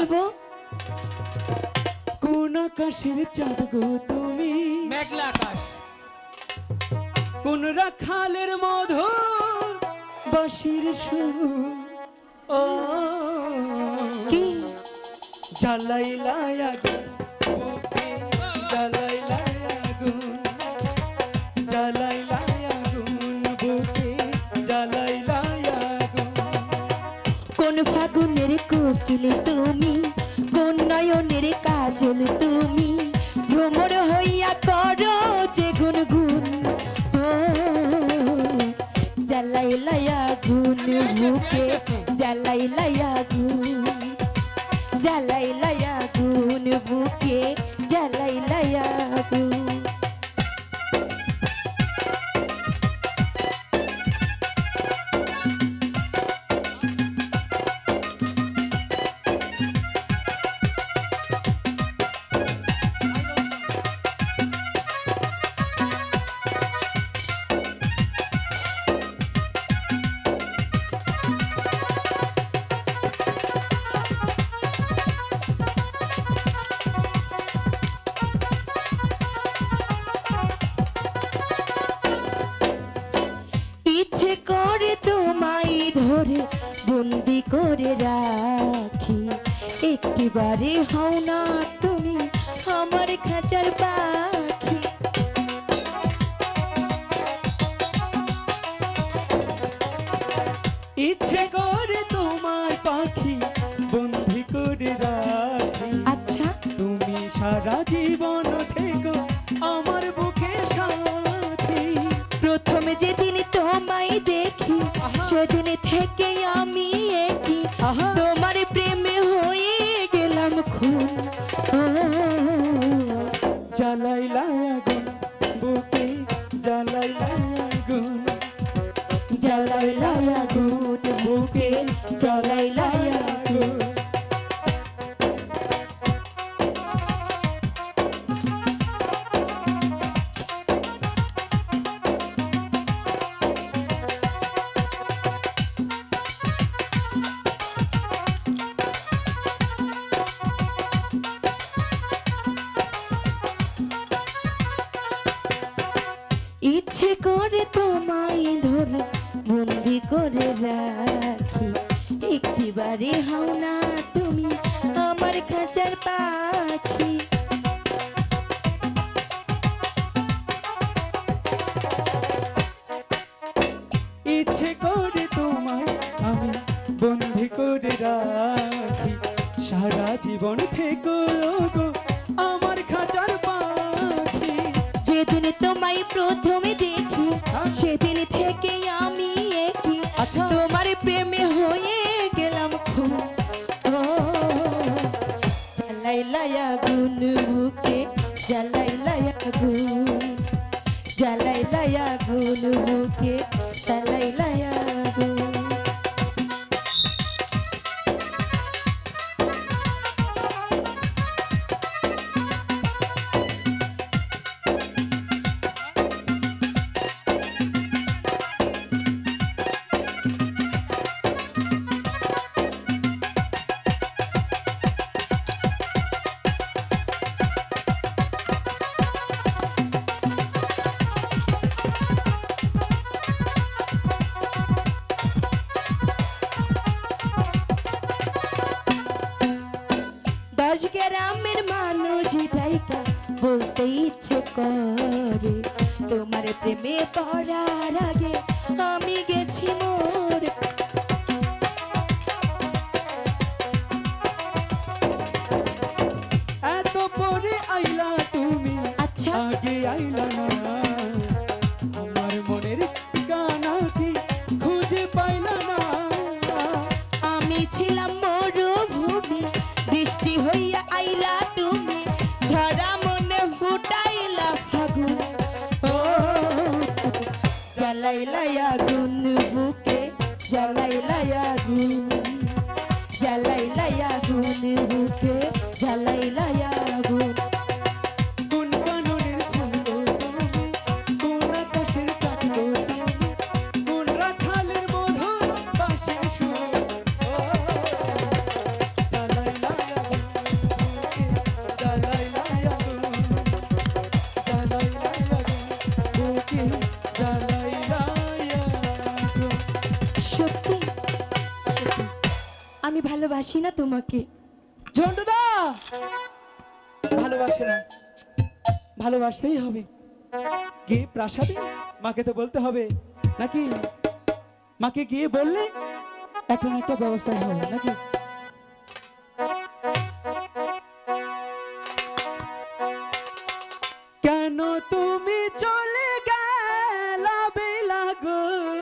বলবো কোন আকাশের চাঁদ গো তুমি, মেঘলা আকাশ। কোন রাখালের মধু বাঁশির সুর, ও কি জ্বালাইলা আগুন বুকে, জ্বালাইলা আগুন, জ্বালাইলা আগুন বুকে, জ্বালাইলা আগুন। কোন ফাগুনের কোকিল তুমি, কোন নয়নের কাজল তুমি, ভ্রমর হইয়া করো যে গুনগুন, ও জ্বালাইলা আগুন বুকে, জ্বালাইলা আগুন, জ্বালাইলা আগুন বুকে, জ্বালাইলা আগুন। ইচ্ছে করে তোমায় ধরে বন্দি করে রাখি, একটিবারে হও না তুমি আমার খাঁচার পাখি। ইচ্ছে করে তোমায় পাখি বন্দি করে রাখি, আচ্ছা তুমি সারা জীবন থেকো আমার বুকে সাথী। প্রথমে যেদিন তোমায় দেখি সেদিন থেকে আমি একই, আহা। তোমার প্রেমে হয়ে গেলাম খুন, ও জ্বালাইলা আগুন বুকে, জ্বালাইলা আগুন, জ্বালাইলা আগুন বুকে, জ্বালাইলা আগুন। ইচ্ছে করে তোমায় ধরে বন্দি করে রাখি, একটিবারে হও না তুমি আমার খাঁচার পাখি। ইচ্ছে করে তোমায় আমি বন্দি করে রাখি, সারা জীবন থেকো গো আমার খাঁচার পাখি। যেদিন তোমায় প্রথমে দেখি সেদিন থেকে আমি একই, আচ্ছা। তোমার প্রেমে হয়ে গেলাম খুন, ও জ্বালাইলা আগুন বুকে, জ্বালাইলা আগুন, জ্বালাইলা আগুন বুকে, জ্বালাইলা আগুন। দশ গ্রামের মানুষ ডাইকা বলতে ইচ্ছে করে, তোমার প্রেমে পড়ার আগে আমি গেছি মোর। এত পরে আইলা তুমি, আচ্ছা আগে আইলা না, আমার মনের ঠিকানা কি খুঁজে পাইলা না। আমি ছিলাম মরুভূমি, বৃষ্টি হইয়া আইলা তুমি, ঝরা মনে ফুটাইলা ফাগুন, ও জ্বালাইলা আগুন বুকে, জ্বালাইলা আগুন, জ্বালাইলা আগুন বুকে, জ্বালাইলা আগুন। কোন কাননের ফুল গো তুমি, কোন আকাশের চাঁদ গো তুমি, কোন রাখালের মধুর বাঁশির সুর, ও জ্বালাইলা সত্যি সত্যি, আমি ভালোবাসি না তোমাকে। ঝন্টুদা ভালোবাসে না, ভালোবাসতেই হবে। গিয়ে প্রাসাদে মাকে তো বলতে হবে নাকি? মাকে গিয়ে বললে একটা না একটা ব্যবস্থা হবে নাকি?